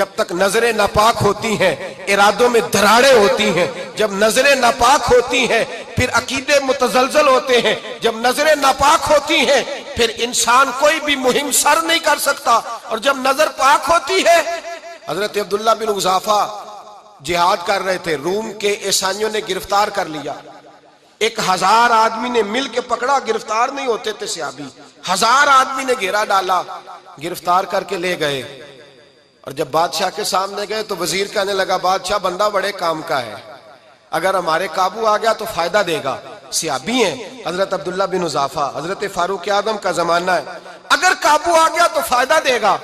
جب تک نظریں ناپاک ہوتی ہیں ارادوں میں دراڑیں ہوتی ہیں، جب نظریں ناپاک ہوتی ہیں پھر عقیدے متزلزل ہوتے ہیں، جب نظریں ناپاک ہوتی ہیں پھر انسان کوئی بھی مہم سر نہیں کر سکتا، اور جب نظر پاک ہوتی ہے۔ حضرت عبداللہ بن حذافہ جہاد کر رہے تھے، روم کے عیسائیوں نے گرفتار کر لیا، 1000 آدمی نے مل کے پکڑا، گرفتار نہیں ہوتے تھے صحابی، 1000 آدمی نے گھیرا ڈالا، گرفتار کر کے لے گئے، اور جب بادشاہ کے سامنے گئے تو وزیر کہنے لگا بادشاہ بندہ بڑے کام کا ہے، اگر ہمارے قابو آ گیا تو فائدہ دے گا، صحابی ہیں حضرت عبداللہ بن حذافہ، حضرت فاروق اعظم کا زمانہ ہے، اگر قابو آ گیا تو فائدہ دے گا۔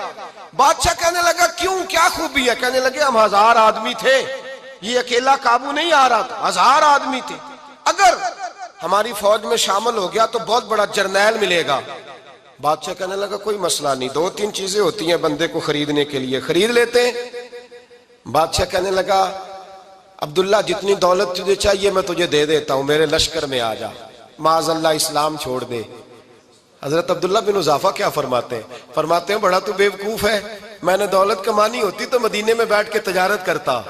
بادشاہ کہنے لگا کیوں، کیا خوبی ہے؟ کہنے لگے ہم 1000 آدمی تھے، یہ اکیلا قابو نہیں آ رہا تھا، 1000 آدمی تھے، اگر ہماری فوج میں شامل ہو گیا تو بہت بڑا جرنیل ملے گا۔ بادشاہ کہنے لگا کوئی مسئلہ نہیں، 2-3 چیزیں ہوتی ہیں بندے کو خریدنے کے لیے، خرید لیتے ہیں۔ بادشاہ کہنے لگا عبداللہ جتنی دولت تجھے چاہیے میں تجھے دے دیتا ہوں، میرے لشکر میں آ جا، معاذ اللہ اسلام چھوڑ دے۔ حضرت عبداللہ بن حذافہ کیا فرماتے ہیں بڑا تو بیوقوف ہے، میں نے دولت کمانی ہوتی تو مدینے میں بیٹھ کے تجارت کرتا،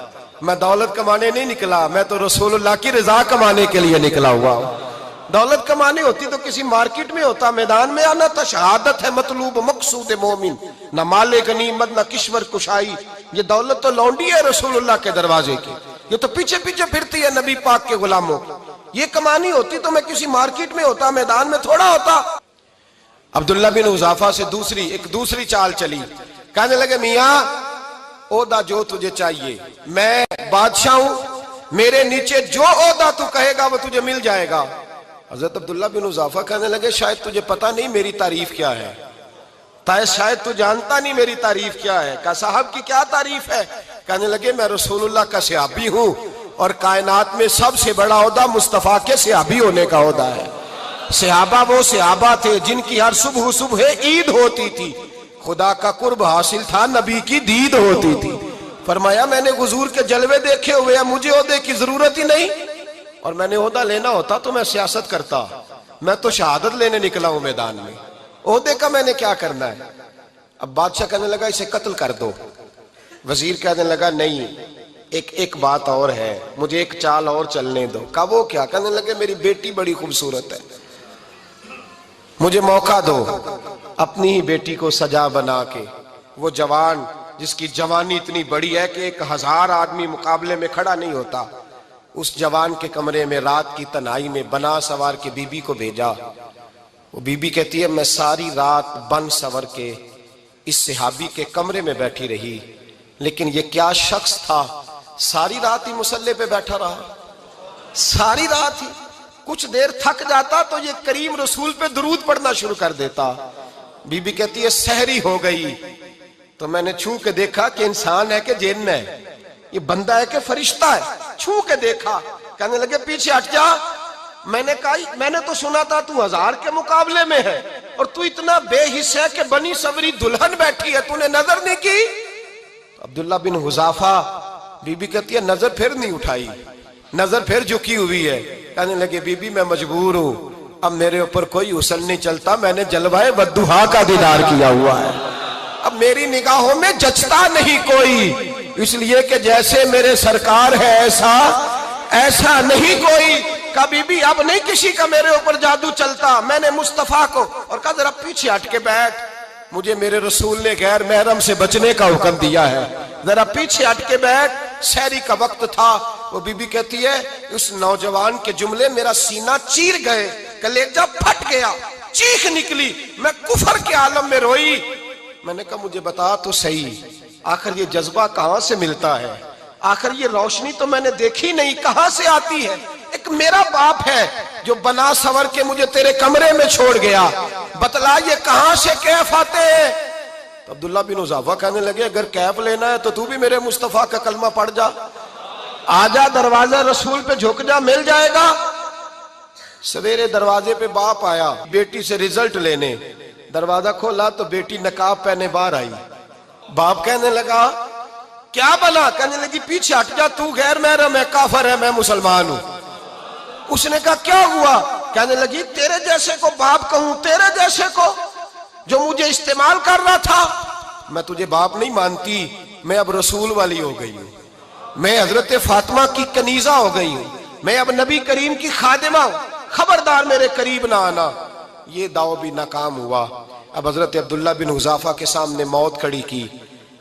میں دولت کمانے نہیں نکلا، میں تو رسول اللہ کی رضا کمانے کے لیے نکلا ہوا ہوں۔ دولت کمانی ہوتی تو کسی مارکیٹ میں ہوتا، میدان میں آنا تھا، شہادت ہے مطلوب مقصود مومن، نہ مال غنیمت نہ کشور کشائی، یہ دولت تو لونڈی ہے رسول اللہ کے دروازے کی، یہ تو پیچھے پیچھے پھرتی ہے نبی پاک کے غلاموں، یہ کمانی ہوتی تو میں کسی مارکیٹ میں ہوتا، میدان میں تھوڑا ہوتا۔ عبداللہ بن حذافہ سے دوسری چال چلی، کہنے لگے میاں عہدہ جو تجھے چاہیے، میں بادشاہ ہوں، میرے نیچے جو عہدہ تو کہے گا وہ تجھے مل جائے گا۔ حضرت عبداللہ بن حذافہ کہنے لگے شاید تجھے پتہ نہیں میری تعریف کیا ہے، شاید تو جانتا نہیں میری تعریف کیا ہے۔ کہا صاحب کی کیا تعریف ہے؟ کہنے لگے میں رسول اللہ کا صحابی ہوں، اور کائنات میں سب سے بڑا عہدہ مصطفیٰ کے صحابی ہونے کا عہدہ ہے۔ صحابہ وہ صحابہ تھے جن کی ہر صبح عید ہوتی تھی، خدا کا قرب حاصل تھا، نبی کی دید ہوتی تھی۔ فرمایا میں نے حضور کے جلوے دیکھے ہوئے ہیں، مجھے عہدے کی ضرورت ہی نہیں، اور میں نے عہدہ لینا ہوتا تو میں سیاست کرتا، میں تو شہادت لینے نکلا ہوں میدان میں، عہدے کا میں نے کیا کرنا ہے؟ اب بادشاہ کہنے لگا اسے قتل کر دو، وزیر کہنے لگا نہیں ایک بات اور ہے، مجھے ایک چال اور چلنے دو۔ کہا وہ کیا؟ کہنے لگے میری بیٹی بڑی خوبصورت ہے، مجھے موقع دو، اپنی ہی بیٹی کو سجا بنا کے، وہ جوان جس کی جوانی اتنی بڑی ہے کہ 1000 آدمی مقابلے میں کھڑا نہیں ہوتا، اس جوان کے کمرے میں رات کی تنہائی میں بنا سوار کے بی بی کو بھیجا۔ وہ بی بی کہتی ہے میں ساری رات بن سور کے اس صحابی کے کمرے میں بیٹھی رہی، لیکن یہ کیا شخص تھا، ساری رات ہی مسلح پہ بیٹھا رہا، ساری رات ہی، کچھ دیر تھک جاتا تو یہ کریم رسول پہ درود پڑھنا شروع کر دیتا۔ بی بی کہتی ہے سحری ہو گئی تو میں نے چھو کے دیکھا کہ انسان ہے کہ جن ہے، یہ بندہ ہے کہ فرشتہ ہے، چھو کے دیکھا، کہنے لگے پیچھے ہٹ جا۔ میں نے کہا میں نے تو سنا تھا تو 1000 کے مقابلے میں ہے، اور تو اتنا بے حس ہے کہ بنی سوری دلہن بیٹھی ہے، تو نے نظر نہیں کی؟ عبداللہ بن حذافہ، بی بی کہتی ہے نظر پھر نہیں اٹھائی، نظر پھر جھکی ہوئی ہے۔ کہنے لگے بی بی میں مجبور ہوں، اب میرے اوپر کوئی حسن نہیں چلتا، میں نے جلوہ بدوحا کا دیدار کیا ہوا ہے، اب میری نگاہوں میں جچتا نہیں کوئی، اس لیے کہ جیسے میرے سرکار ہے ایسا نہیں کوئی۔ کبھی بھی اب نہیں کسی کا میرے اوپر جادو چلتا، میں نے مصطفیٰ کو، اور کہا ذرا پیچھے ہٹ کے بیٹھ، مجھے میرے رسول نے غیر محرم سے بچنے کا حکم دیا ہے، ذرا پیچھے ہٹ کے بیٹھ۔ سحری کا وقت تھا، وہ بی بی کہتی ہے اس نوجوان کے جملے میرا سینہ چیر گئے، کلیجہ پھٹ گیا، چیخ نکلی، میں کفر کے عالم میں روئی۔ میں نے کہا مجھے بتا تو صحیح، آخر یہ جذبہ کہاں سے ملتا ہے، آخر یہ روشنی تو میں نے دیکھی نہیں، کہاں سے آتی ہے؟ ایک میرا باپ ہے جو بنا سور کے مجھے تیرے کمرے میں چھوڑ گیا، بتلا یہ کہاں سے کیف آتے ہیں؟ تو عبداللہ بن حذافہ کہنے لگے اگر کیف لینا ہے تو بھی میرے مصطفیٰ کا کلمہ پڑھ جا، آجا دروازہ رسول پہ جھک جا، مل جائے گا۔ سویرے دروازے پہ باپ آیا بیٹی سے رزلٹ لینے، دروازہ کھولا تو بیٹی نقاب پہنے باہر آئی، باپ کہنے لگا کیا بنا؟ کہنے لگی پیچھے ہٹ جا، تو غیر محرم ہے، کافر ہے، میں مسلمان ہوں۔ اس نے کہا کیا ہوا؟ کہنے لگی تیرے جیسے کو باپ کہوں، تیرے جیسے کو جو مجھے استعمال کر رہا تھا، میں تجھے باپ نہیں مانتی، میں اب رسول والی ہو گئی ہوں، میں حضرت فاطمہ کی کنیزہ ہو گئی ہوں، میں اب نبی کریم کی خادمہ ہوں، خبردار میرے قریب نہ آنا۔ یہ دعو بھی ناکام ہوا۔ اب حضرت عبداللہ بن حذافہ کے سامنے موت کھڑی کی،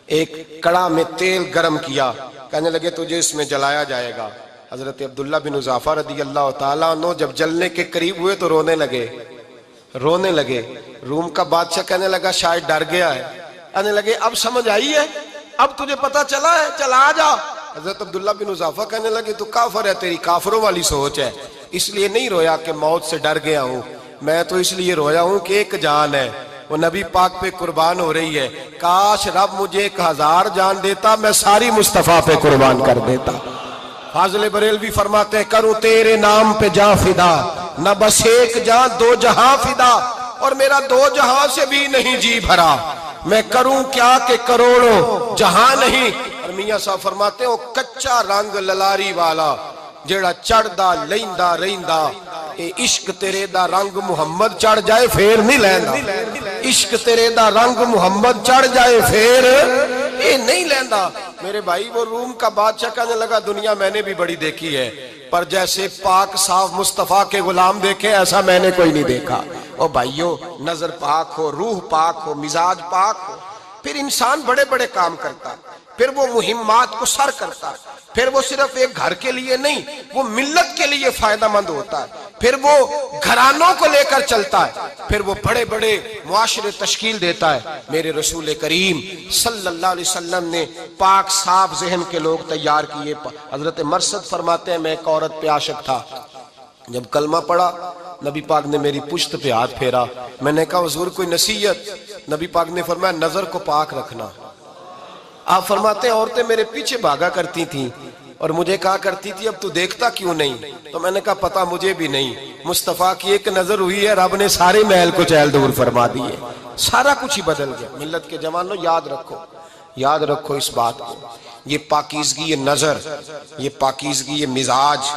ایک کڑا میں تیل گرم کیا، کہنے لگے تجھے اس میں جلایا جائے گا۔ حضرت عبداللہ بن حذافہ رضی اللہ تعالیٰ عنہ جب جلنے کے قریب ہوئے تو رونے لگے۔ روم کا بادشاہ کہنے لگا شاید ڈر گیا ہے، کہنے لگے اب سمجھ آئی ہے، اب تجھے پتا چلا ہے، چلا آ جا۔ حضرت عبداللہ بن حذافہ کہنے لگے تو کافر ہے، تیری کافروں والی سوچ ہے، اس لیے نہیں رویا کہ موت سے ڈر گیا ہوں، میں تو اس لیے رویا ہوں کہ ایک جان ہے، وہ نبی پاک پہ قربان ہو رہی ہے، کاش رب مجھے 1000 جان دیتا، میں ساری مصطفیٰ پہ قربان کر دیتا۔ فاضل بریلوی فرماتے ہیں کروں تیرے نام پہ جاں فدا، نہ بس ایک جاں 2 جہاں فدا، اور میرا 2 جہاں سے بھی نہیں جی بھرا، میں کروں کیا کہ کروڑوں جہاں نہیں۔ اور میاں صاحب فرماتے ہیں وہ کچا رنگ للاری والا جیڑا چڑھدا لیندا رہندا، اے عشق تیرے دا رنگ محمد چڑھ جائے پھر نہیں لیندا، عشق تیرے دا رنگ محمد چڑھ جائے پھر اے نہیں لیندا۔ میرے بھائی وہ روم کا بادشاہ کہنے لگا دنیا میں نے بھی بڑی دیکھی ہے، پر جیسے پاک صاف مصطفیٰ کے غلام دیکھے ایسا میں نے کوئی نہیں دیکھا۔ او بھائیو، نظر پاک ہو، روح پاک ہو، مزاج پاک ہو، پھر انسان بڑے بڑے کام کرتا ہے، پھر وہ مہمات کو سر کرتا ہے، پھر وہ صرف ایک گھر کے لیے نہیں، وہ ملت کے لیے فائدہ مند ہوتا ہے، پھر وہ گھرانوں کو لے کر چلتا ہے، پھر وہ بڑے بڑے معاشرے تشکیل دیتا ہے۔ میرے رسول کریم صلی اللہ علیہ وسلم نے پاک صاف ذہن کے لوگ تیار کیے۔ حضرت مرثد فرماتے ہیں میں ایک عورت پہ عاشق تھا، جب کلمہ پڑھا نبی پاک نے میری پشت پہ ہاتھ پھیرا، میں نے کہا حضور کوئی نصیحت؟ نبی پاک نے فرمایا نظر کو پاک رکھنا۔ آپ فرماتے ہیں عورتیں میرے پیچھے بھاگا کرتی تھیں اور مجھے کہا کرتی تھی اب تو دیکھتا کیوں نہیں؟ تو میں نے کہا پتا مجھے بھی نہیں، مصطفیٰ کی ایک نظر ہوئی ہے رب نے سارے محل کو چہل دور فرما دیے، سارا کچھ ہی بدل گیا۔ ملت کے جوانوں یاد رکھو اس بات کو، یہ پاکیزگی، یہ نظر، یہ پاکیزگی، یہ مزاج،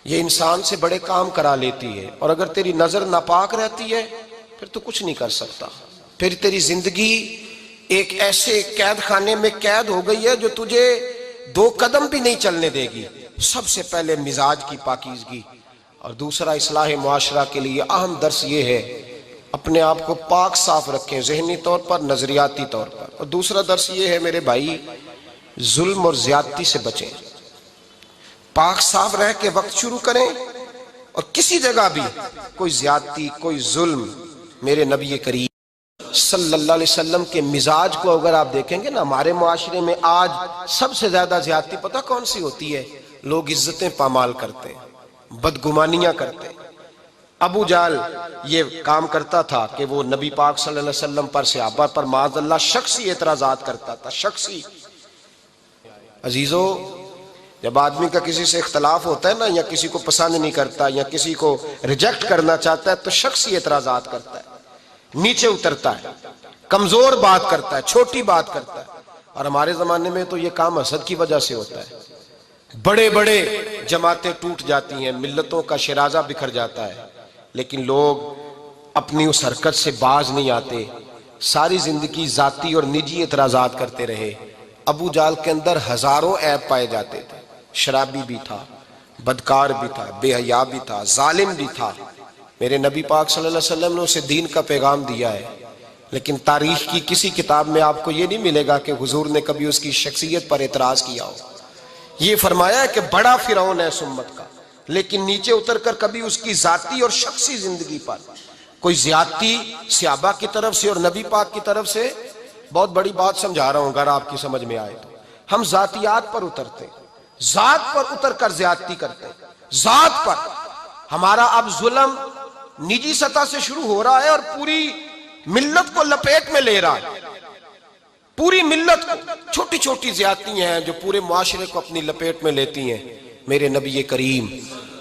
یہ انسان سے بڑے کام کرا لیتی ہے، اور اگر تیری نظر ناپاک رہتی ہے پھر تو کچھ نہیں کر سکتا، پھر تیری زندگی ایک ایسے قید خانے میں قید ہو گئی ہے جو تجھے 2 قدم بھی نہیں چلنے دے گی۔ سب سے پہلے مزاج کی پاکیزگی، اور دوسرا اصلاح معاشرہ کے لیے اہم درس یہ ہے اپنے آپ کو پاک صاف رکھیں، ذہنی طور پر، نظریاتی طور پر۔ اور دوسرا درس یہ ہے میرے بھائی ظلم اور زیادتی سے بچیں، پاک صاف رہ کے وقت شروع کریں، اور کسی جگہ بھی کوئی زیادتی، کوئی ظلم، میرے نبی کریم صلی اللہ علیہ وسلم کے مزاج کو اگر آپ دیکھیں گے نا، ہمارے معاشرے میں آج سب سے زیادہ زیادتی پتہ کون سی ہوتی ہے؟ لوگ عزتیں پامال کرتے ہیں، بدگمانیاں کرتے ہیں۔ ابو جہل یہ کام کرتا تھا کہ وہ نبی پاک صلی اللہ علیہ وسلم پر، صحابہ پر معاذ اللہ شخصی اعتراضات کرتا تھا، شخصی۔ عزیزو، جب آدمی کا کسی سے اختلاف ہوتا ہے نا، یا کسی کو پسند نہیں کرتا یا کسی کو ریجیکٹ کرنا چاہتا ہے تو شخصی اعتراضات کرتا ہے، نیچے اترتا ہے، کمزور بات کرتا ہے، چھوٹی بات کرتا ہے۔ اور ہمارے زمانے میں تو یہ کام حسد کی وجہ سے ہوتا ہے، بڑے بڑے جماعتیں ٹوٹ جاتی ہیں، ملتوں کا شرازہ بکھر جاتا ہے، لیکن لوگ اپنی اس حرکت سے باز نہیں آتے، ساری زندگی ذاتی اور نجی اعتراضات کرتے رہے۔ ابو جہل کے اندر ہزاروں عیب پائے جاتے تھے، شرابی بھی تھا، بدکار بھی تھا، بے حیا بھی تھا، ظالم بھی تھا۔ میرے نبی پاک صلی اللہ علیہ وسلم نے اسے دین کا پیغام دیا ہے، لیکن تاریخ کی کسی کتاب میں آپ کو یہ نہیں ملے گا کہ حضور نے کبھی اس کی شخصیت پر اعتراض کیا ہو۔ یہ فرمایا ہے کہ بڑا فرعون ہے اس امت کا، لیکن نیچے اتر کر کبھی اس کی ذاتی اور شخصی زندگی پر کوئی زیادتی صحابہ کی طرف سے اور نبی پاک کی طرف سے۔ بہت بڑی بات سمجھا رہا ہوں، اگر آپ کی سمجھ میں آئے تو ہم ذاتیات پر اترتے، ذات پر اتر کر زیادتی کرتے، ذات پر۔ ہمارا اب ظلم نجی سطح سے شروع ہو رہا ہے اور پوری ملت کو لپیٹ میں لے رہا ہے، پوری ملت کو۔ چھوٹی چھوٹی زیادتیاں ہیں جو پورے معاشرے کو اپنی لپیٹ میں لیتی ہیں۔ میرے نبی کریم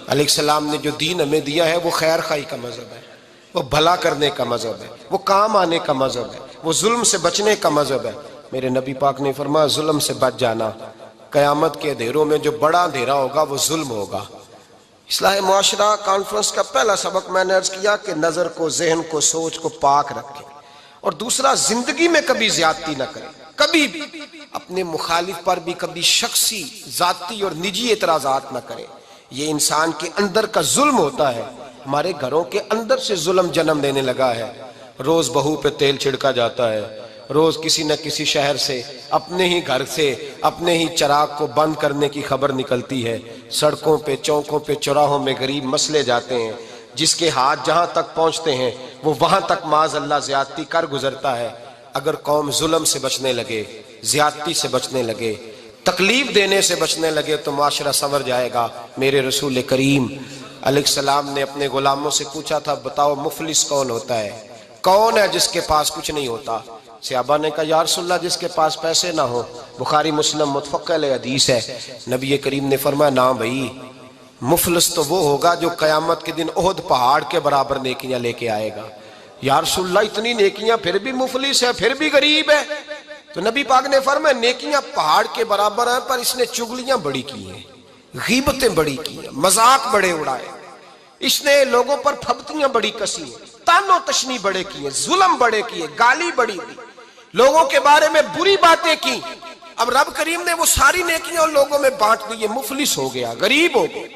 علیہ السلام نے جو دین ہمیں دیا ہے وہ خیر خواہی کا مذہب ہے، وہ بھلا کرنے کا مذہب ہے، وہ کام آنے کا مذہب ہے، وہ ظلم سے بچنے کا مذہب ہے۔ میرے نبی پاک نے فرمایا ظلم سے بچ جانا، قیامت کے اندھیروں میں جو بڑا اندھیرا ہوگا وہ ظلم ہوگا۔ اصلاح معاشرہ کانفرنس کا پہلا سبق میں نے عرض کیا کہ نظر کو، ذہن کو، سوچ کو پاک رکھیں، اور دوسرا زندگی میں کبھی زیادتی نہ کریں، کبھی بھی اپنے مخالف پر بھی کبھی شخصی ذاتی اور نجی اعتراضات نہ کریں. یہ انسان کے اندر کا ظلم ہوتا ہے. ہمارے گھروں کے اندر سے ظلم جنم لینے لگا ہے. روز بہو پہ تیل چھڑکا جاتا ہے, روز کسی نہ کسی شہر سے اپنے ہی گھر سے اپنے ہی چراغ کو بند کرنے کی خبر نکلتی ہے. سڑکوں پہ, چوکوں پہ, چوراہوں میں غریب مسلے جاتے ہیں. جس کے ہاتھ جہاں تک پہنچتے ہیں وہ وہاں تک معاذ اللہ زیادتی کر گزرتا ہے. اگر قوم ظلم سے بچنے لگے, زیادتی سے بچنے لگے, تکلیف دینے سے بچنے لگے تو معاشرہ سنور جائے گا. میرے رسول کریم علیہ السلام نے اپنے غلاموں سے پوچھا تھا, بتاؤ مفلس کون ہوتا ہے؟ کون ہے جس کے پاس کچھ نہیں ہوتا؟ صحابہ نے کہا یا رسول اللہ جس کے پاس پیسے نہ ہو. بخاری مسلم متفق علیہ حدیث ہے. نبی کریم نے فرمایا نا بھائی, مفلس تو وہ ہوگا جو قیامت کے دن احد پہاڑ کے برابر نیکیاں لے کے آئے گا. یا رسول اللہ اتنی نیکیاں پھر بھی مفلس ہے, پھر بھی غریب ہے؟ تو نبی پاک نے فرمایا نیکیاں پہاڑ کے برابر ہیں, پر اس نے چگلیاں بڑی کی ہیں, غیبتیں بڑی کی ہیں, مذاق بڑے اڑائے, اس نے لوگوں پر پھبتیاں بڑی کسی ہیں, تان و تشنی بڑے کیے, ظلم بڑے کیے, گالی بڑی دی, لوگوں کے بارے میں بری باتیں کی. اب رب کریم نے وہ ساری نیکیاں ان لوگوں میں بانٹ دی. مفلس ہو گیا, غریب ہو گیا.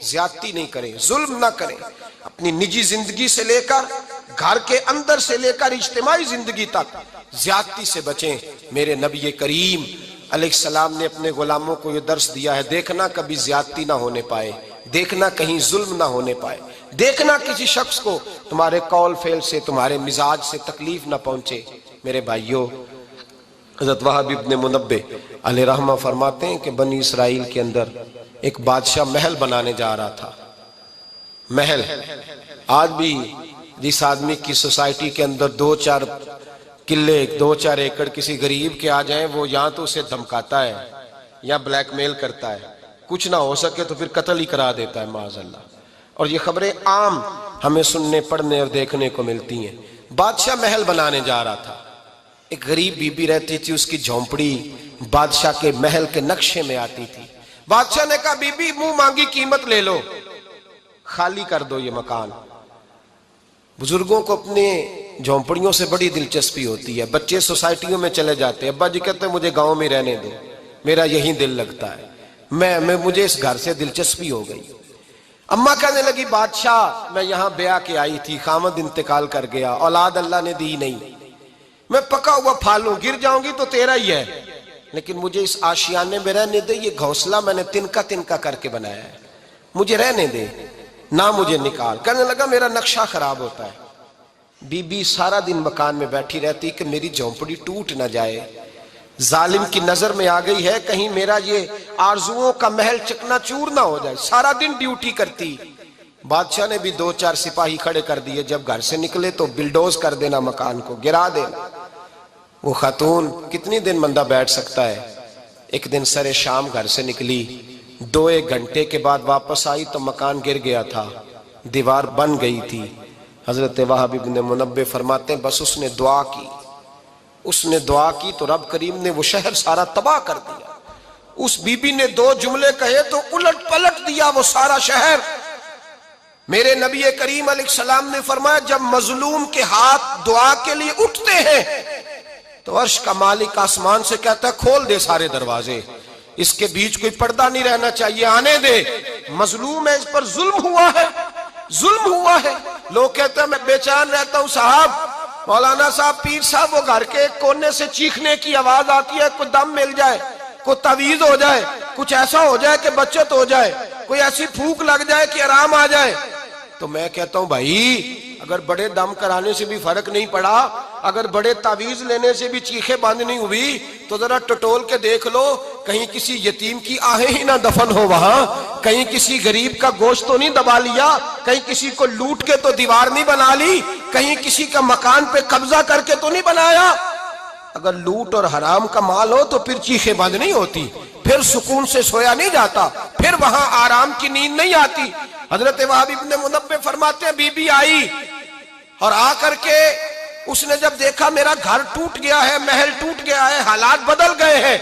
زیادتی نہیں کریں, ظلم نہ کریں. اپنی نجی زندگی سے لے کر, گھر کے اندر سے لے کر اجتماعی زندگی تک زیادتی سے بچیں. میرے نبی کریم علیہ السلام نے اپنے غلاموں کو یہ درس دیا ہے, دیکھنا کبھی زیادتی نہ ہونے پائے, دیکھنا کہیں ظلم نہ ہونے پائے, دیکھنا کسی شخص کو تمہارے قول فعل سے, تمہارے مزاج سے تکلیف نہ پہنچے. میرے بھائیوں, حضرت وہب ابن منبہ علیہ رحمہ فرماتے ہیں کہ بنی اسرائیل کے اندر ایک بادشاہ محل بنانے جا رہا تھا. محل آج بھی جس آدمی کی سوسائٹی کے اندر 2-4 قلعے, 2-4 ایکڑ کسی غریب کے آ جائیں, وہ یہاں تو اسے دھمکاتا ہے یا بلیک میل کرتا ہے, کچھ نہ ہو سکے تو پھر قتل ہی کرا دیتا ہے معاذ اللہ. اور یہ خبریں عام ہمیں سننے, پڑھنے اور دیکھنے کو ملتی ہیں. بادشاہ محل بنانے جا رہا تھا. ایک غریب بی بی رہتی تھی, اس کی جھونپڑی بادشاہ کے محل کے نقشے میں آتی تھی. بادشاہ نے کہا بی بی منہ مانگی قیمت لے لو, خالی کر دو یہ مکان. بزرگوں کو اپنے جھونپڑیوں سے بڑی دلچسپی ہوتی ہے. بچے سوسائٹیوں میں چلے جاتے ہیں, ابا جی کہتے ہیں مجھے گاؤں میں رہنے دو, میرا یہی دل لگتا ہے, مجھے اس گھر سے دلچسپی ہو گئی. اماں کہنے لگی بادشاہ میں یہاں بیاہ کے آئی تھی, خامد انتقال کر گیا, اولاد اللہ نے دی نہیں, میں پکا ہوا پھال ہوں, گر جاؤں گی تو تیرا ہی ہے, لیکن مجھے اس آشیانے میں رہنے دے. یہ گھونسلہ میں نے تنکا تنکا کر کے بنایا ہے, مجھے رہنے دے, نہ مجھے نکال. کہنے لگا میرا نقشہ خراب ہوتا ہے. بی بی سارا دن مکان میں بیٹھی رہتی کہ میری جھونپڑی ٹوٹ نہ جائے. ظالم کی نظر میں آ گئی ہے کہیں میرا یہ آرزوؤں کا محل چکنا چور نہ ہو جائے. سارا دن ڈیوٹی کرتی. بادشاہ نے بھی 2-4 سپاہی کھڑے کر دیے, جب گھر سے نکلے تو بلڈوز کر دینا, مکان کو گرا دینا. وہ خاتون کتنی دن بندہ بیٹھ سکتا ہے. ایک دن سر شام گھر سے نکلی, 2-1 گھنٹے کے بعد واپس آئی تو مکان گر گیا تھا, دیوار بن گئی تھی. حضرت وہب ابن منبہ فرماتے ہیں بس اس نے دعا کی, اس نے دعا کی تو رب کریم نے وہ شہر سارا تباہ کر دیا. اس بی بی نے 2 جملے کہے تو الٹ پلٹ دیا وہ سارا شہر. میرے نبی کریم علیہ السلام نے فرمایا جب مظلوم کے ہاتھ دعا کے لیے اٹھتے ہیں تو عرش کا مالک آسمان سے کہتا ہے کھول دے سارے دروازے, اس کے بیچ کوئی پردہ نہیں رہنا چاہیے, آنے دے. مظلوم ہے, اس پر ظلم ہوا ہے, ظلم ہوا ہے. لوگ کہتے ہیں میں بے چین رہتا ہوں صاحب, مولانا صاحب, پیر صاحب, وہ گھر کے ایک کونے سے چیخنے کی آواز آتی ہے, کوئی دم مل جائے, کوئی تعویذ ہو جائے, کچھ ایسا ہو جائے کہ بچت ہو جائے, کوئی ایسی پھونک لگ جائے کہ آرام آ جائے. تو میں کہتا ہوں بھائی اگر بڑے دم کرانے سے بھی فرق نہیں پڑا, اگر بڑے تعویذ لینے سے بھی چیخیں بند نہیں ہوئی, تو ذرا ٹٹول کے دیکھ لو کہیں کسی یتیم کی آہیں ہی نہ دفن ہو وہاں, کہیں کسی غریب کا گوشت تو نہیں دبا لیا, کہیں کسی کو لوٹ کے تو دیوار نہیں بنا لی, کہیں کسی کا مکان پہ قبضہ کر کے تو نہیں بنایا. اگر لوٹ اور حرام کا مال ہو تو پھر چیخیں بند نہیں ہوتی, پھر سکون سے سویا نہیں جاتا, پھر وہاں آرام کی نیند نہیں آتی. حضرت وہب ابن منبہ فرماتے ہیں بی بی آئی اور آ کر کے اس نے جب دیکھا میرا گھر ٹوٹ گیا ہے, محل ٹوٹ گیا ہے, حالات بدل گئے ہیں,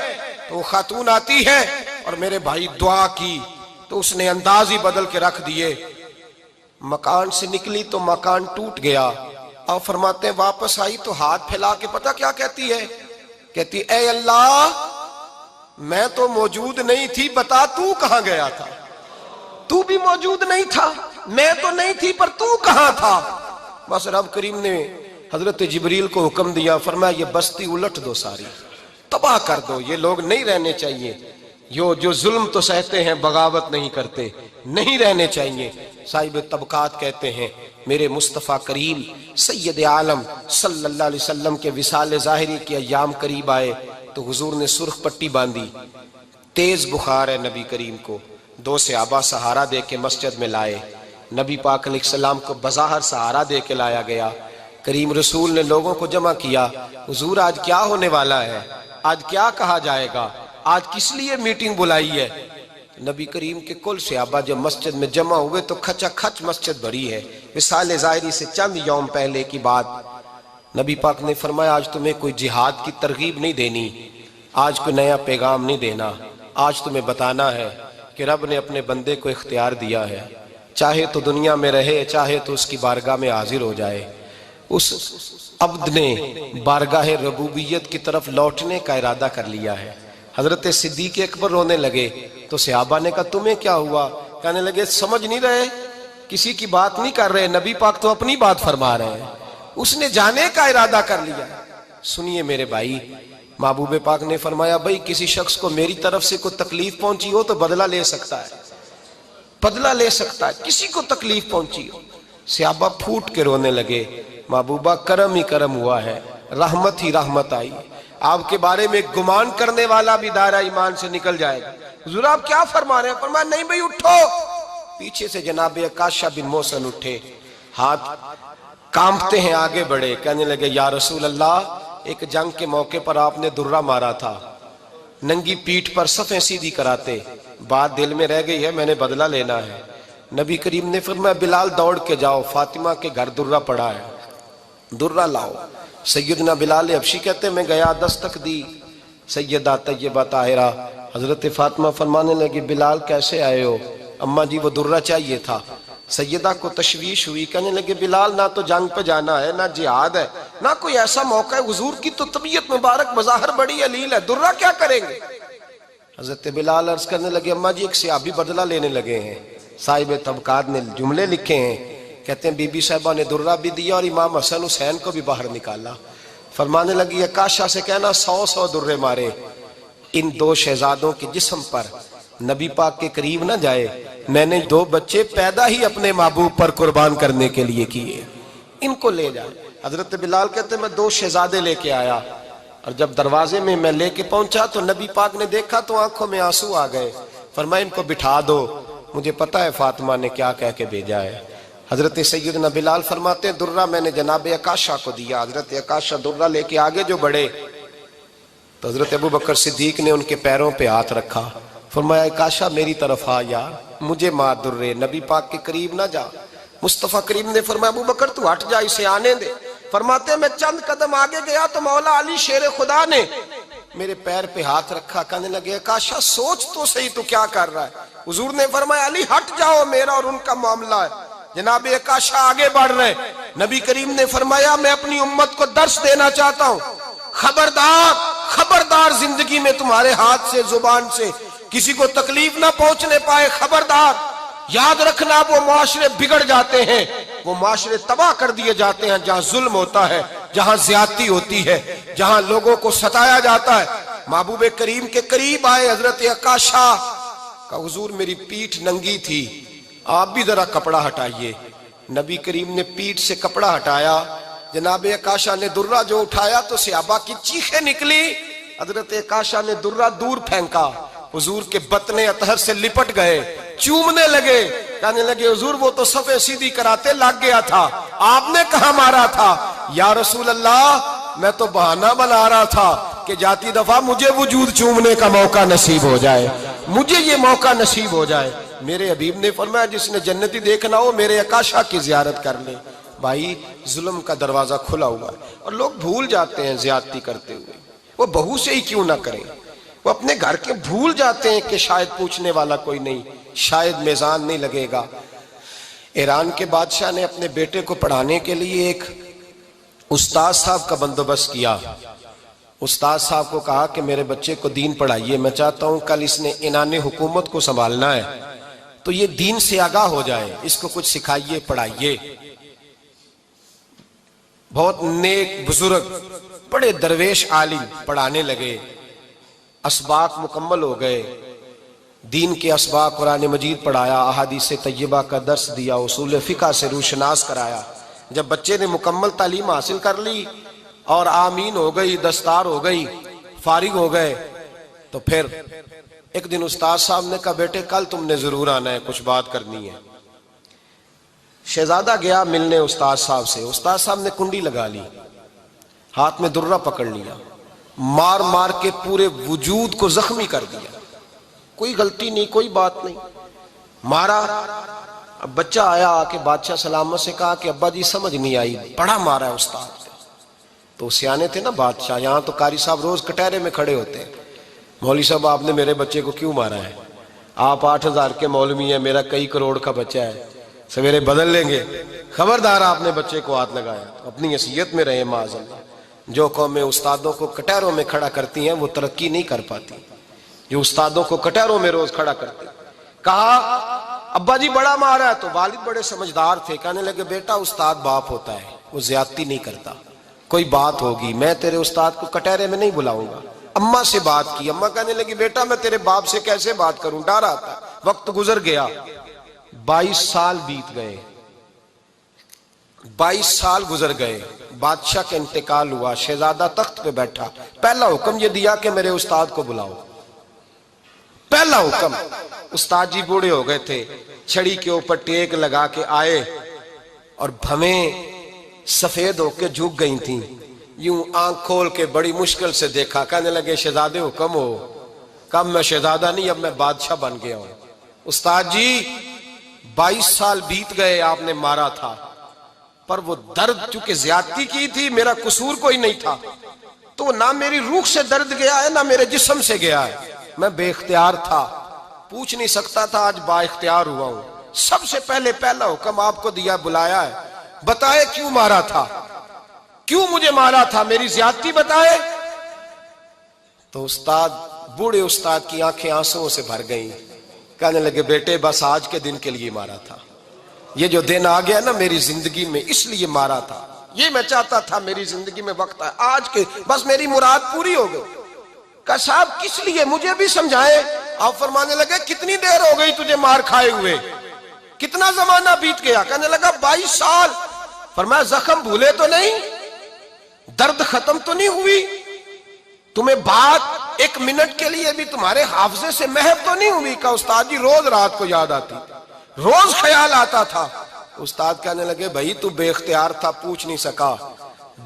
تو خاتون آتی ہے اور میرے بھائی دعا کی تو اس نے انداز ہی بدل کے رکھ دیے. مکان سے نکلی تو مکان ٹوٹ گیا, اور فرماتے ہیں واپس آئی تو ہاتھ پھیلا کے پتہ کیا کہتی ہے, کہتی اے اللہ میں تو موجود نہیں تھی، بتا تو کہاں گیا تھا؟ تو بھی موجود نہیں تھا، میں تو نہیں تھی، پر تو کہاں تھا؟ بس رب کریم نے حضرت جبریل کو حکم دیا، فرمایا یہ بستی الٹ دو، ساری تباہ کر دو، یہ لوگ نہیں رہنے چاہیے، جو ظلم تو سہتے ہیں بغاوت نہیں کرتے، نہیں رہنے چاہیے۔ صاحب طبقات کہتے ہیں میرے مصطفیٰ کریم سید عالم صلی اللہ علیہ وسلم کے وصال ظاہری کے ایام قریب آئے تو حضور نے سرخ پٹی باندھی، تیز بخار ہے نبی کریم کو، 2 صحابہ سہارا دے کے مسجد میں لائے، نبی پاک علیہ السلام کو بظاہر سہارا دے کے لایا گیا۔ کریم رسول نے لوگوں کو جمع کیا، حضور آج کیا ہونے والا ہے، آج کیا کہا جائے گا، آج کس لیے میٹنگ بلائی ہے؟ نبی کریم کے کل صحابہ جب مسجد میں جمع ہوئے تو کھچا کھچ مسجد بھری ہے۔ وصال ظاہری سے چند یوم پہلے کی بات، نبی پاک نے فرمایا آج تمہیں کوئی جہاد کی ترغیب نہیں دینی، آج کوئی نیا پیغام نہیں دینا، آج تمہیں بتانا ہے کہ رب نے اپنے بندے کو اختیار دیا ہے، چاہے تو دنیا میں رہے، چاہے تو اس کی بارگاہ میں حاضر ہو جائے۔ اس عبد نے بارگاہ ربوبیت کی طرف لوٹنے کا ارادہ کر لیا ہے۔ حضرت صدیق اکبر رونے لگے تو صحابہ نے کہا تمہیں کیا ہوا؟ کہنے لگے سمجھ نہیں رہے، کسی کی بات نہیں کر رہے، نبی پاک تو اپنی بات فرما رہے ہیں، اس نے جانے کا ارادہ کر لیا۔ سنیے میرے بھائی، محبوب پاک نے فرمایا بھائی کسی شخص کو میری طرف سے کوئی تکلیف پہنچی ہو تو بدلہ لے سکتا ہے، بدلہ لے سکتا ہے، کسی کو تکلیف پہنچی ہو۔ صحابہ پھوٹ کے رونے لگے، محبوبہ کرم ہی کرم ہوا ہے، رحمت ہی رحمت آئی، آپ کے بارے میں گمان کرنے والا بھی دائرہ ایمان سے نکل جائے گا۔ حضور آپ کیا فرما رہے ہیں؟ فرمایا نہیں بھئی اٹھو۔ پیچھے سے جناب عکاشہ بن محصن اٹھے، ہاتھ کانپتے ہیں، آگے بڑھے، کہنے لگے یا رسول اللہ ایک جنگ کے موقع پر آپ نے درہ مارا تھا، ننگی پیٹھ پر صفیں سیدھی کراتے، بات دل میں رہ گئی ہے، میں نے بدلہ لینا ہے۔ نبی کریم نے فرمایا بلال دوڑ کے جاؤ، فاطمہ کے گھر درہ پڑا ہے، درہ لاؤ۔ سیدنا بلال حبشی کہتے میں گیا، دستک دی، سیدہ طیبہ طاہرہ حضرت فاطمہ فرمانے لگی بلال کیسے آئے ہو؟ اماں جی وہ درہ چاہیے تھا۔ سیدہ کو تشویش ہوئی، کہنے لگے بلال نہ تو جنگ پہ جانا ہے، نہ جہاد ہے، نہ کوئی ایسا موقع ہے، حضور کی تو طبیعت مبارک بظاہر بڑی علیل ہے، درہ کیا کریں گے؟ حضرت بلال عرض کرنے لگے اماں جی ایک صحابی بدلہ لینے لگے ہیں، صاحب طبقات نے جملے لکھے ہیں، کہتے ہیں بی بی صاحبہ نے درہ بھی دیا اور امام حسن حسین کو بھی باہر نکالا۔ فرمانے لگی عکاشہ سے کہنا 100 درے مارے، ان 2 شہزادوں کے جسم پر نبی پاک کے قریب نہ جائے، میں نے 2 بچے پیدا ہی اپنے محبوب پر قربان کرنے کے لیے کیے، ان کو لے جائے۔ حضرت بلال کہتے ہیں میں 2 شہزادے لے کے آیا، اور جب دروازے میں میں لے کے پہنچا تو نبی پاک نے دیکھا تو آنکھوں میں آنسو آ گئے، فرمایا ان کو بٹھا دو، مجھے پتا ہے فاطمہ نے کیا کہہ کے بھیجا ہے۔ حضرت سیدنا بلال فرماتے ہیں درہ میں نے جناب عکاشہ کو دیا، حضرت عکاشہ درہ لے کے آگے جو بڑھے تو حضرت ابوبکر صدیق نے ان کے پیروں پہ ہاتھ رکھا، فرمایا عکاشہ میری طرف آ یار، مجھے مار درے، نبی پاک کے قریب نہ جا۔ مصطفیٰ کریم نے فرمایا ابوبکر تو ہٹ جا، اسے آنے دے۔ فرماتے ہیں میں چند قدم آگے گیا تو مولا علی شیر خدا نے میرے پیر پہ ہاتھ رکھا، کہنے لگے عکاشہ سوچ تو صحیح تو کیا کر رہا ہے؟ حضور نے فرمایا علی ہٹ جاؤ، میرا اور ان کا معاملہ ہے۔ جناب عکاشہ آگے بڑھ رہے، نبی کریم نے فرمایا میں اپنی امت کو درس دینا چاہتا ہوں، خبردار خبردار زندگی میں تمہارے ہاتھ سے زبان سے کسی کو تکلیف نہ پہنچنے پائے، خبردار یاد رکھنا وہ معاشرے بگڑ جاتے ہیں، وہ معاشرے تباہ کر دیے جاتے ہیں جہاں ظلم ہوتا ہے، جہاں زیادتی ہوتی ہے، جہاں لوگوں کو ستایا جاتا ہے۔ محبوب کریم کے قریب آئے حضرت عکاشہ کا حضور میری پیٹھ ننگی تھی، آپ بھی ذرا کپڑا ہٹائیے۔ نبی کریم نے پیٹھ سے کپڑا ہٹایا، جناب عکاشہ نے درہ جو اٹھایا تو صحابہ کی چیخیں نکلی، حضرت عکاشہ نے درہ دور پھینکا، حضور کے بطن اطہر سے لپٹ گئے، چومنے لگے، کہنے لگے حضور وہ تو صفیں سیدھی کراتے لگ گیا تھا، آپ نے کہاں مارا تھا؟ یا رسول اللہ میں تو بہانہ بنا رہا تھا کہ جاتی دفعہ مجھے وجود چومنے کا موقع نصیب ہو جائے، مجھے یہ موقع نصیب ہو جائے۔ میرے حبیب نے فرمایا جس نے جنتی دیکھنا ہو میرے عکاشہ کی زیارت کر لے۔ بھائی ظلم کا دروازہ کھلا ہوا ہے اور لوگ بھول جاتے ہیں زیادتی کرتے ہوئے، وہ بہو سے ہی کیوں نہ کریں، وہ اپنے گھر کے بھول جاتے ہیں کہ شاید پوچھنے والا کوئی نہیں، شاید میزان نہیں لگے گا۔ ایران کے بادشاہ نے اپنے بیٹے کو پڑھانے کے لیے ایک استاد صاحب کا بندوبست کیا، استاد صاحب کو کہا کہ میرے بچے کو دین پڑھائیے، میں چاہتا ہوں کل اس نے عنان حکومت کو سنبھالنا ہے تو یہ دین سے آگاہ ہو جائے، اس کو کچھ سکھائیے، پڑھائیے۔ بہت نیک بزرگ بڑے درویش عالم پڑھانے لگے، اسباق مکمل ہو گئے، دین کے اسباق قرآن مجید پڑھایا، احادیث طیبہ کا درس دیا، اصول فقہ سے روشناس کرایا۔ جب بچے نے مکمل تعلیم حاصل کر لی اور آمین ہو گئی، دستار ہو گئی، فارغ ہو گئے، تو پھر ایک دن استاد صاحب نے کہا بیٹے کل تم نے ضرور آنا ہے، کچھ بات کرنی ہے۔ شہزادہ گیا ملنے استاد صاحب سے، استاد صاحب نے کنڈی لگا لی، ہاتھ میں درہ پکڑ لیا، مار مار کے پورے وجود کو زخمی کر دیا، کوئی غلطی نہیں، کوئی بات نہیں، مارا۔ اب بچہ آیا آ کے بادشاہ سلامت سے کہا کہ ابا جی سمجھ نہیں آئی، بڑا مارا ہے استاد۔ تو سیانے تھے نا بادشاہ، یہاں تو قاری صاحب روز کٹہرے میں کھڑے ہوتے ہیں، مولوی صاحب آپ نے میرے بچے کو کیوں مارا ہے؟ آپ 8,000 کے مولوی ہیں، میرا کئی کروڑ کا بچہ ہے، سویرے بدل لیں گے، خبردار آپ نے بچے کو ہاتھ لگایا، اپنی حیثیت میں رہے معاذ اللہ۔ جو قومیں استادوں کو کٹہروں میں کھڑا کرتی ہیں وہ ترقی نہیں کر پاتی، جو استادوں کو کٹہروں میں روز کھڑا کرتے۔ کہا ابا جی بڑا مارا ہے، تو والد بڑے سمجھدار تھے، کہنے لگے بیٹا استاد باپ ہوتا ہے، وہ زیادتی نہیں کرتا، کوئی بات ہوگی میں تیرے استاد کو کٹہرے میں نہیں بلاؤں گا۔ اماں سے بات کی، اماں کہنے لگی بیٹا میں تیرے باپ سے کیسے بات کروں، ڈر آتا۔ وقت گزر گیا، 22 سال بیت گئے، 22 سال گزر گئے، بادشاہ کا انتقال ہوا، شہزادہ تخت پہ بیٹھا، پہلا حکم یہ دیا کہ میرے استاد کو بلاؤ، پہلا حکم۔ استاد جی بوڑھے ہو گئے تھے، چھڑی کے اوپر ٹیک لگا کے آئے اور بھویں سفید ہو کے جھک گئی تھیں، یوں آنکھ کھول کے بڑی مشکل سے دیکھا، کہنے لگے شہزادے حکم ہو۔ کب میں شہزادہ نہیں، اب میں بادشاہ بن گیا ہوں۔ استاد جی 22 سال بیت گئے، آپ نے مارا تھا، پر وہ درد چونکہ زیادتی کی تھی، میرا قصور کوئی نہیں تھا، تو نہ میری روح سے درد گیا ہے نہ میرے جسم سے گیا ہے، میں بے اختیار تھا، پوچھ نہیں سکتا تھا، آج با اختیار ہوا ہوں۔ سب سے پہلے پہلا حکم آپ کو دیا، بلایا ہے، بتائے کیوں مارا تھا، کیوں مجھے مارا تھا، میری زیادتی بتائے۔ تو استاد، بوڑھے استاد کی آنکھیں آنسوؤں سے بھر گئیں، کہنے لگے بیٹے بس آج کے دن کے لیے مارا تھا، یہ جو دن آ گیا نا میری زندگی میں اس لیے مارا تھا، یہ میں چاہتا تھا میری زندگی میں وقت آئے، آج کے بس میری مراد پوری ہو گئی۔ کہا صاحب کس لیے، مجھے بھی سمجھائے۔ آپ فرمانے لگے کتنی دیر ہو گئی تجھے مار کھائے ہوئے، کتنا زمانہ بیت گیا؟ کہنے لگا 22 سال۔ فرمایا زخم بھولے تو نہیں، درد ختم تو نہیں ہوئی، تمہیں بات 1 منٹ کے لیے بھی تمہارے حافظے سے محو تو نہیں ہوئی؟ کہا استاد جی روز رات کو یاد آتی، روز خیال آتا تھا۔ استاد کہنے لگے بھائی تو بے اختیار تھا، پوچھ نہیں سکا،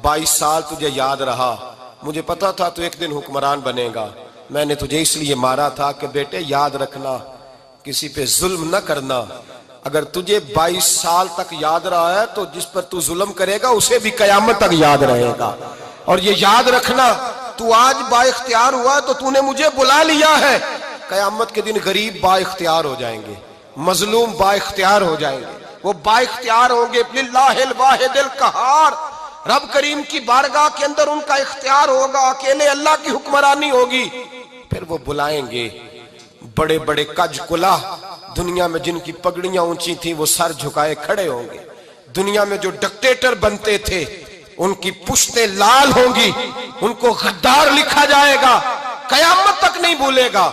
22 سال تجھے یاد رہا، مجھے پتا تھا تو ایک دن حکمران بنے گا، میں نے تجھے اس لیے مارا تھا کہ بیٹے یاد رکھنا، کسی پہ ظلم نہ کرنا، اگر تجھے 22 سال تک یاد رہا ہے تو جس پر تو ظلم کرے گا اسے بھی قیامت تک یاد رہے گا، اور یہ یاد رکھنا تو آج با اختیار ہوا تو تو نے مجھے بلا لیا ہے، قیامت کے دن غریب با اختیار ہو جائیں گے، مظلوم با اختیار ہو جائیں گے، وہ با اختیار ہوں گے، للہ الواحد القہار، رب کریم کی بارگاہ کے اندر ان کا اختیار ہوگا، اکیلے اللہ کی حکمرانی ہوگی، پھر وہ بلائیں گے بڑے بڑے کج کلاہ، دنیا میں جن کی پگڑیاں اونچی تھیں وہ سر جھکائے کھڑے ہوں گے، دنیا میں جو ڈکٹیٹر بنتے تھے ان کی پشتیں لال ہوں گی، ان کو غدار لکھا جائے گا، قیامت تک نہیں بھولے گا۔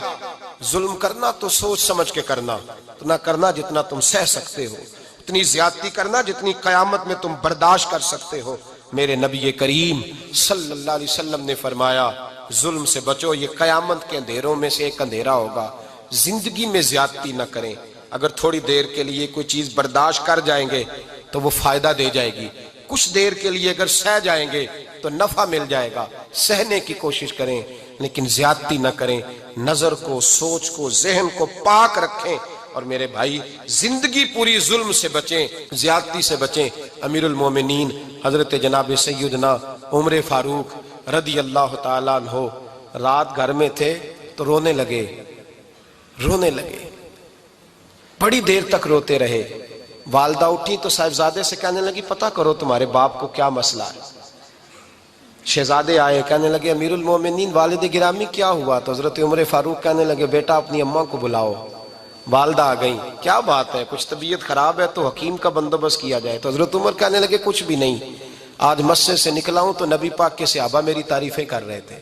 ظلم کرنا تو سوچ سمجھ کے کرنا، اتنا کرنا جتنا تم سہ سکتے ہو، اتنی زیادتی کرنا جتنی قیامت میں تم برداشت کر سکتے ہو۔ میرے نبی کریم صلی اللہ علیہ وسلم نے فرمایا ظلم سے بچو، یہ قیامت کے اندھیروں میں سے ایک اندھیرا ہوگا، زندگی میں زیادتی نہ کریں، اگر تھوڑی دیر کے لیے کوئی چیز برداشت کر جائیں گے تو وہ فائدہ دے جائے گی، کچھ دیر کے لیے اگر سہ جائیں گے تو نفع مل جائے گا، سہنے کی کوشش کریں لیکن زیادتی نہ کریں، نظر کو، سوچ کو، ذہن کو پاک رکھیں، اور میرے بھائی زندگی پوری ظلم سے بچیں، زیادتی سے بچیں۔ امیر المومنین حضرت جناب سیدنا عمر فاروق رضی اللہ تعالیٰ عنہ رات گھر میں تھے تو رونے لگے، بڑی دیر تک روتے رہے، والدہ اٹھی تو صاحبزادے سے کہنے لگی پتہ کرو تمہارے باپ کو کیا مسئلہ ہے۔ شہزادے آئے، کہنے لگے امیر المومنین والد گرامی کیا ہوا؟ تو حضرت عمر فاروق کہنے لگے بیٹا اپنی اماں کو بلاؤ۔ والدہ آ گئیں، کیا بات ہے، کچھ طبیعت خراب ہے تو حکیم کا بندوبست کیا جائے۔ تو حضرت عمر کہنے لگے کچھ بھی نہیں، آج مسجد سے نکلا ہوں تو نبی پاک کے صحابہ میری تعریفیں کر رہے تھے۔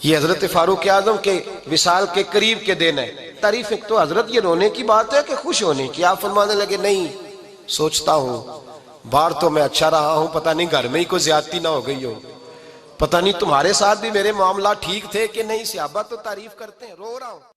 یہ حضرت فاروق اعظم کے وصال کے قریب کے دن ہے۔ تعریفیں تو حضرت یہ رونے کی بات ہے کہ خوش ہونے کی؟ آپ فرمانے لگے نہیں، سوچتا ہوں باہر تو میں اچھا رہا ہوں، پتہ نہیں گھر میں ہی کوئی زیادتی نہ ہو گئی ہو، پتہ نہیں تمہارے ساتھ بھی میرے معاملات ٹھیک تھے کہ نہیں، صحابہ تو تعریف کرتے ہیں، رو رہا ہوں۔